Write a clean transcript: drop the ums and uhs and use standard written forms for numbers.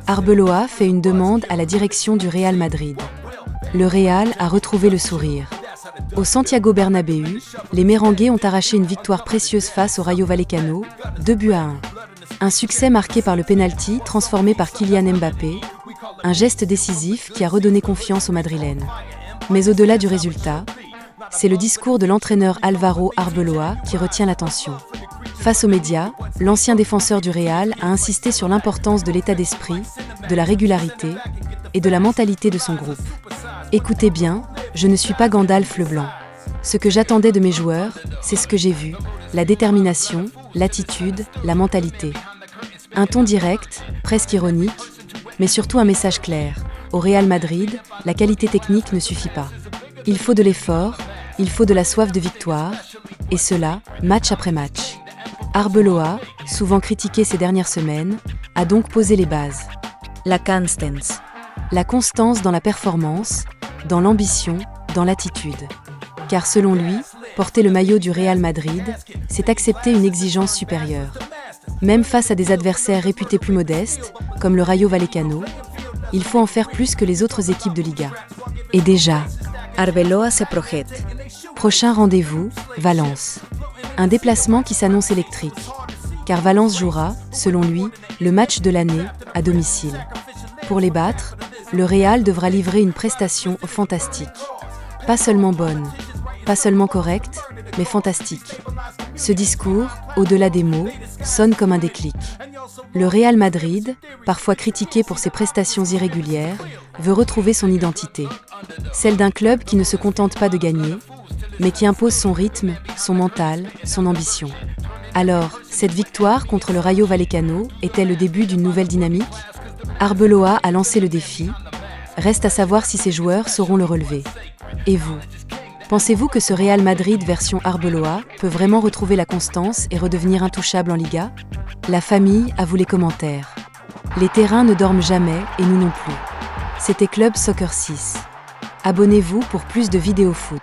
Arbeloa fait une demande à la direction du Real Madrid. Le Real a retrouvé le sourire. Au Santiago Bernabéu, les Merengues ont arraché une victoire précieuse face au Rayo Vallecano, 2-1. Un succès marqué par le pénalty transformé par Kylian Mbappé, un geste décisif qui a redonné confiance aux Madrilènes. Mais au-delà du résultat, c'est le discours de l'entraîneur Álvaro Arbeloa qui retient l'attention. Face aux médias, l'ancien défenseur du Real a insisté sur l'importance de l'état d'esprit, de la régularité et de la mentalité de son groupe. Écoutez bien, je ne suis pas Gandalf le Blanc. Ce que j'attendais de mes joueurs, c'est ce que j'ai vu, la détermination, l'attitude, la mentalité. Un ton direct, presque ironique, mais surtout un message clair. Au Real Madrid, la qualité technique ne suffit pas. Il faut de l'effort, il faut de la soif de victoire, et cela, match après match. Arbeloa, souvent critiqué ces dernières semaines, a donc posé les bases. La constance. La constance dans la performance, dans l'ambition, dans l'attitude. Car selon lui, porter le maillot du Real Madrid, c'est accepter une exigence supérieure. Même face à des adversaires réputés plus modestes, comme le Rayo Vallecano, il faut en faire plus que les autres équipes de Liga. Et déjà, Arbeloa se projette. Prochain rendez-vous, Valence. Un déplacement qui s'annonce électrique. Car Valence jouera, selon lui, le match de l'année, à domicile. Pour les battre, le Real devra livrer une prestation fantastique. Pas seulement bonne, pas seulement correcte, mais fantastique. Ce discours, au-delà des mots, sonne comme un déclic. Le Real Madrid, parfois critiqué pour ses prestations irrégulières, veut retrouver son identité. Celle d'un club qui ne se contente pas de gagner, mais qui impose son rythme, son mental, son ambition. Alors, cette victoire contre le Rayo Vallecano est-elle le début d'une nouvelle dynamique ? Arbeloa a lancé le défi. Reste à savoir si ses joueurs sauront le relever. Et vous ? Pensez-vous que ce Real Madrid version Arbeloa peut vraiment retrouver la constance et redevenir intouchable en Liga ? La famille, à vous les commentaires. Les terrains ne dorment jamais et nous non plus. C'était Club Soccer 6. Abonnez-vous pour plus de vidéos foot.